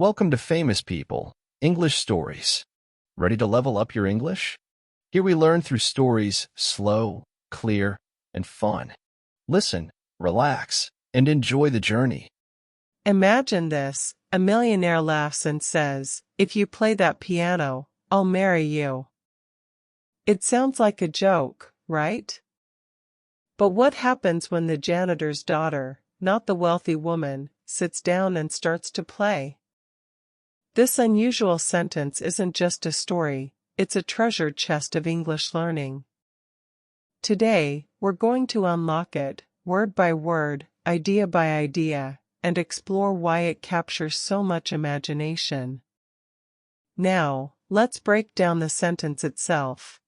Welcome to Famous People, English Stories. Ready to level up your English? Here we learn through stories slow, clear, and fun. Listen, relax, and enjoy the journey. Imagine this, a millionaire laughs and says, "If you play that piano, I'll marry you." It sounds like a joke, right? But what happens when the janitor's daughter, not the wealthy woman, sits down and starts to play? This unusual sentence isn't just a story, it's a treasure chest of English learning. Today, we're going to unlock it, word by word, idea by idea, and explore why it captures so much imagination. Now, let's break down the sentence itself.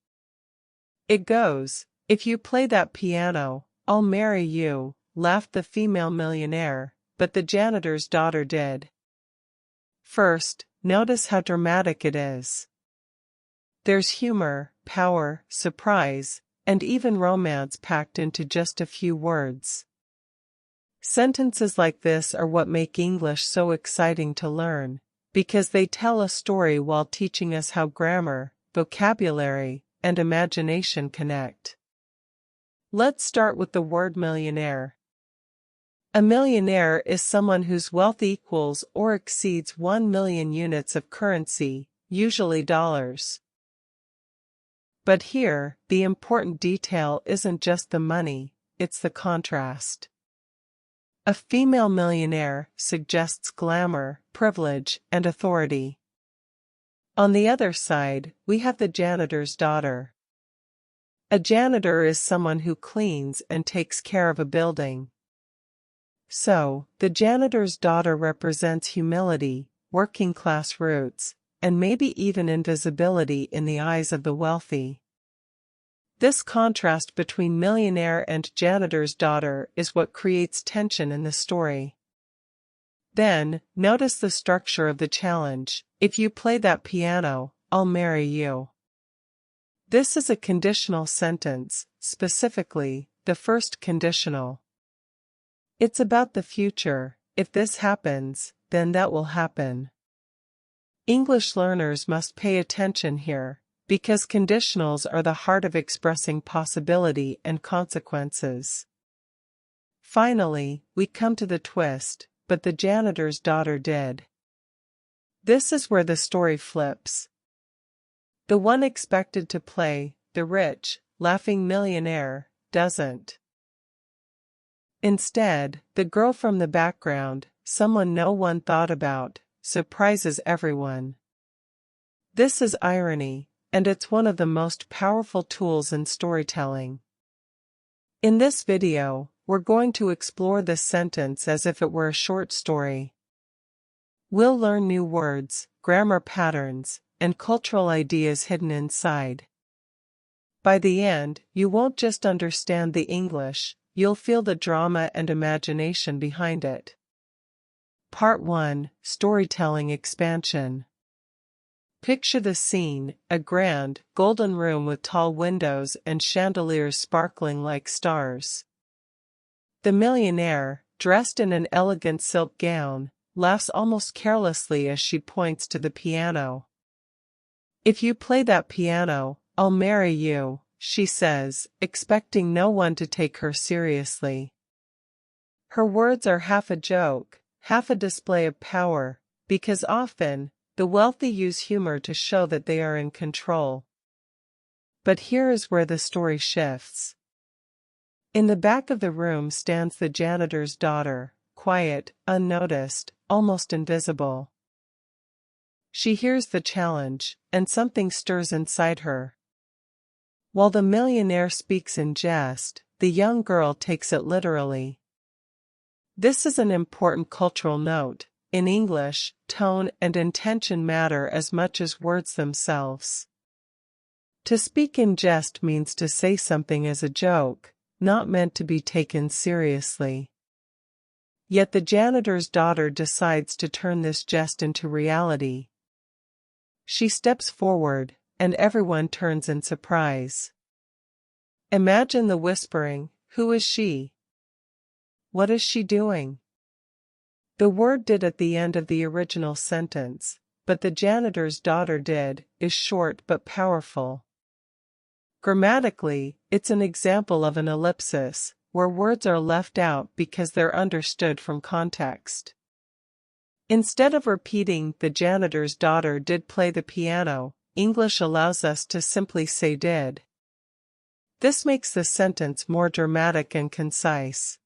It goes, "If you play that piano, I'll marry you," laughed the female millionaire, but the janitor's daughter did. First, notice how dramatic it is. There's humor, power, surprise, and even romance packed into just a few words. Sentences like this are what make English so exciting to learn, because they tell a story while teaching us how grammar, vocabulary, and imagination connect. Let's start with the word millionaire. A millionaire is someone whose wealth equals or exceeds 1 million units of currency, usually dollars. But here, the important detail isn't just the money, it's the contrast. A female millionaire suggests glamour, privilege, and authority. On the other side, we have the janitor's daughter. A janitor is someone who cleans and takes care of a building. So, the janitor's daughter represents humility, working-class roots, and maybe even invisibility in the eyes of the wealthy. This contrast between millionaire and janitor's daughter is what creates tension in the story. Then, notice the structure of the challenge. "If you play that piano, I'll marry you." This is a conditional sentence, specifically, the first conditional. It's about the future. If this happens, then that will happen. English learners must pay attention here, because conditionals are the heart of expressing possibility and consequences. Finally, we come to the twist, but the janitor's daughter did. This is where the story flips. The one expected to play, the rich, laughing millionaire, doesn't. Instead, the girl from the background, someone no one thought about, surprises everyone. This is irony, and it's one of the most powerful tools in storytelling. In this video, we're going to explore this sentence as if it were a short story. We'll learn new words, grammar patterns, and cultural ideas hidden inside. By the end, you won't just understand the English, you'll feel the drama and imagination behind it. Part 1: Storytelling Expansion. Picture the scene, a grand, golden room with tall windows and chandeliers sparkling like stars. The millionaire, dressed in an elegant silk gown, laughs almost carelessly as she points to the piano. "If you play that piano, I'll marry you," she says, expecting no one to take her seriously. Her words are half a joke, half a display of power, because often, the wealthy use humor to show that they are in control. But here is where the story shifts. In the back of the room stands the janitor's daughter, quiet, unnoticed, almost invisible. She hears the challenge, and something stirs inside her. While the millionaire speaks in jest, the young girl takes it literally. This is an important cultural note. In English, tone and intention matter as much as words themselves. To speak in jest means to say something as a joke, not meant to be taken seriously. Yet the janitor's daughter decides to turn this jest into reality. She steps forward, and everyone turns in surprise. Imagine the whispering, "Who is she? What is she doing?" The word did at the end of the original sentence, but the janitor's daughter did, is short but powerful. Grammatically, it's an example of an ellipsis, where words are left out because they're understood from context. Instead of repeating "the janitor's daughter did play the piano," English allows us to simply say did. This makes the sentence more dramatic and concise.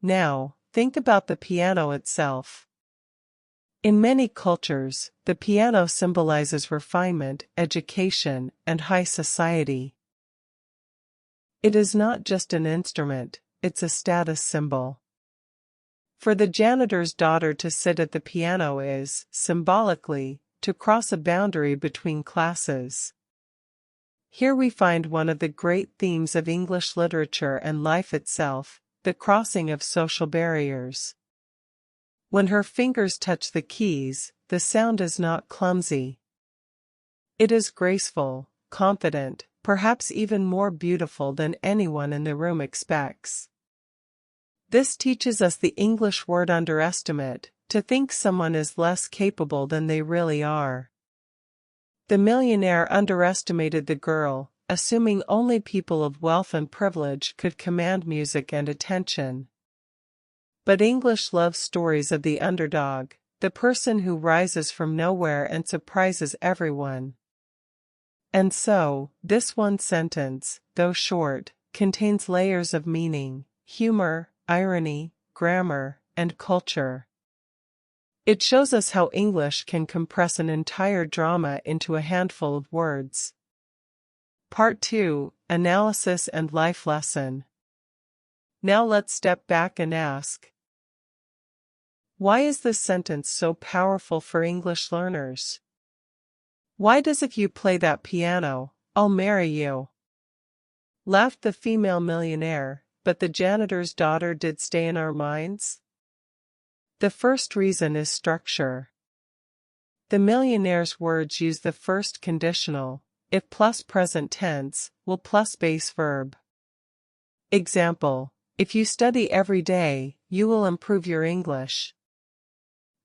Now, think about the piano itself. In many cultures, the piano symbolizes refinement, education, and high society. It is not just an instrument, it's a status symbol. For the janitor's daughter to sit at the piano is, symbolically, to cross a boundary between classes. Here we find one of the great themes of English literature and life itself, the crossing of social barriers. When her fingers touch the keys, the sound is not clumsy. It is graceful, confident, perhaps even more beautiful than anyone in the room expects. This teaches us the English word underestimate, to think someone is less capable than they really are. The millionaire underestimated the girl, assuming only people of wealth and privilege could command music and attention. But English loves stories of the underdog, the person who rises from nowhere and surprises everyone. And so, this one sentence, though short, contains layers of meaning, humor, irony, grammar, and culture. It shows us how English can compress an entire drama into a handful of words. Part 2, Analysis and Life Lesson. Now let's step back and ask, why is this sentence so powerful for English learners? Why does "if you play that piano, I'll marry you" laughed the female millionaire, but the janitor's daughter did stay in our minds? The first reason is structure. The millionaire's words use the first conditional, if plus present tense, will plus base verb. Example: if you study every day, you will improve your English.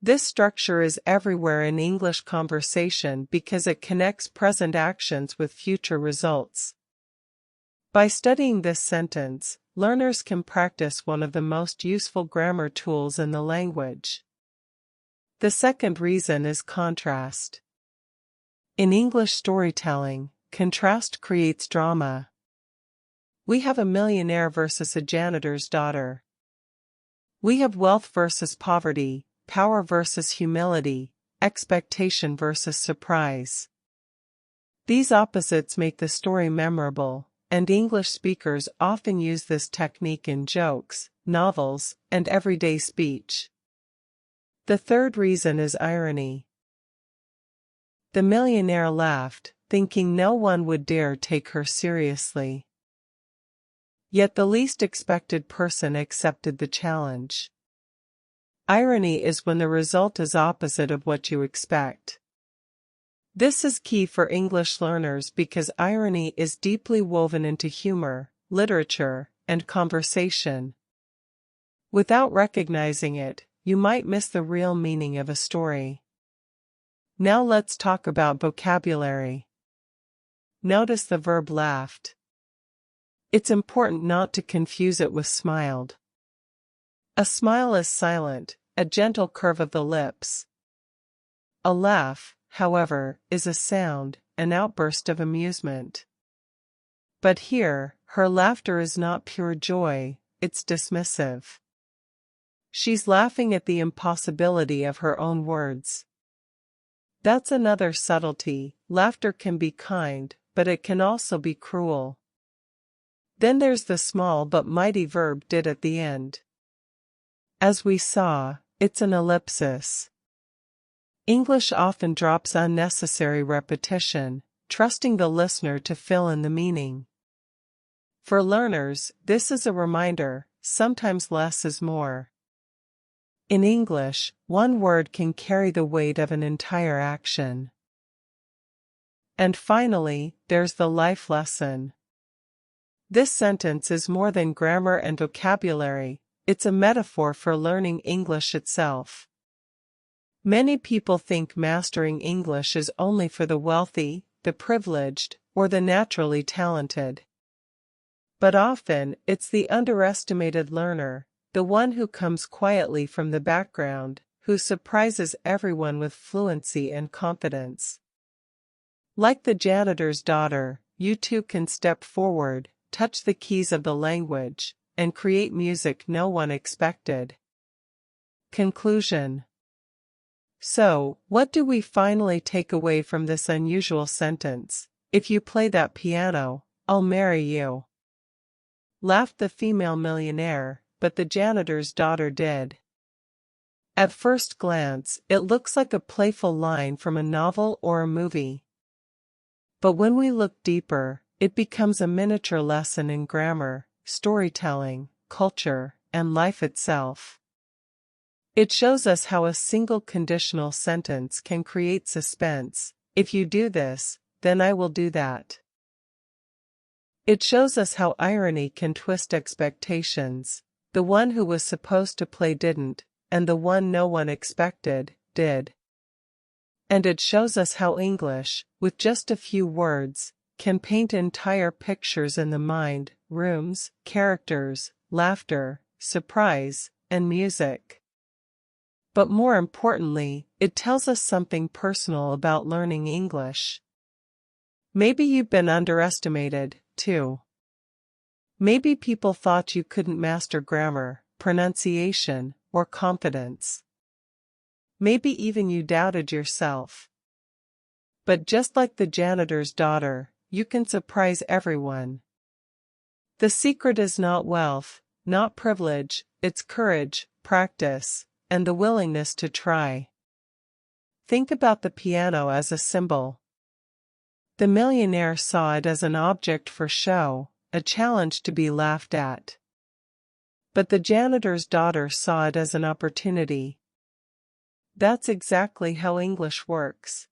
This structure is everywhere in English conversation because it connects present actions with future results. By studying this sentence, learners can practice one of the most useful grammar tools in the language. The second reason is contrast. In English storytelling, contrast creates drama. We have a millionaire versus a janitor's daughter. We have wealth versus poverty, power versus humility, expectation versus surprise. These opposites make the story memorable, and English speakers often use this technique in jokes, novels, and everyday speech. The third reason is irony. The millionaire laughed, thinking no one would dare take her seriously. Yet the least expected person accepted the challenge. Irony is when the result is opposite of what you expect. This is key for English learners because irony is deeply woven into humor, literature, and conversation. Without recognizing it, you might miss the real meaning of a story. Now let's talk about vocabulary. Notice the verb laughed. It's important not to confuse it with smiled. A smile is silent, a gentle curve of the lips. A laugh, however, is a sound, an outburst of amusement. But here, her laughter is not pure joy, it's dismissive. She's laughing at the impossibility of her own words. That's another subtlety. Laughter can be kind, but it can also be cruel. Then there's the small but mighty verb did at the end. As we saw, it's an ellipsis. English often drops unnecessary repetition, trusting the listener to fill in the meaning. For learners, this is a reminder, sometimes less is more. In English, one word can carry the weight of an entire action. And finally, there's the life lesson. This sentence is more than grammar and vocabulary, it's a metaphor for learning English itself. Many people think mastering English is only for the wealthy, the privileged, or the naturally talented. But often, it's the underestimated learner, the one who comes quietly from the background, who surprises everyone with fluency and confidence. Like the janitor's daughter, you too can step forward, touch the keys of the language, and create music no one expected. Conclusion. So, what do we finally take away from this unusual sentence? If you play that piano, I'll marry you. Laughed the female millionaire, but the janitor's daughter did. At first glance, it looks like a playful line from a novel or a movie. But when we look deeper, it becomes a miniature lesson in grammar, storytelling, culture, and life itself. It shows us how a single conditional sentence can create suspense. If you do this, then I will do that. It shows us how irony can twist expectations. The one who was supposed to play didn't, and the one no one expected, did. And it shows us how English, with just a few words, can paint entire pictures in the mind, rooms, characters, laughter, surprise, and music. But more importantly, it tells us something personal about learning English. Maybe you've been underestimated, too. Maybe people thought you couldn't master grammar, pronunciation, or confidence. Maybe even you doubted yourself. But just like the janitor's daughter, you can surprise everyone. The secret is not wealth, not privilege, it's courage, practice, and the willingness to try. Think about the piano as a symbol. The millionaire saw it as an object for show, a challenge to be laughed at. But the janitor's daughter saw it as an opportunity. That's exactly how English works.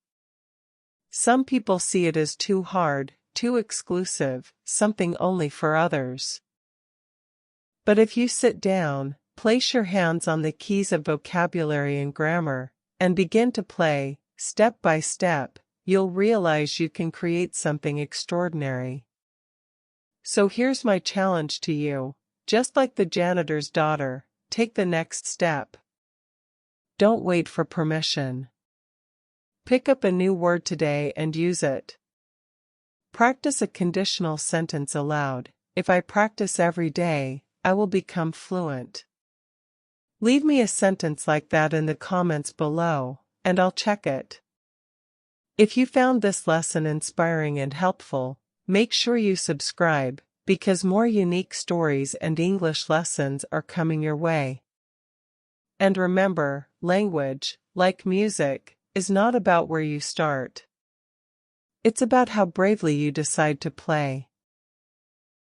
Some people see it as too hard, too exclusive, something only for others. But if you sit down, place your hands on the keys of vocabulary and grammar, and begin to play, step by step, you'll realize you can create something extraordinary. So here's my challenge to you. Just like the janitor's daughter, take the next step. Don't wait for permission. Pick up a new word today and use it. Practice a conditional sentence aloud. If I practice every day, I will become fluent. Leave me a sentence like that in the comments below, and I'll check it. If you found this lesson inspiring and helpful, make sure you subscribe, because more unique stories and English lessons are coming your way. And remember, language, like music, is not about where you start. It's about how bravely you decide to play.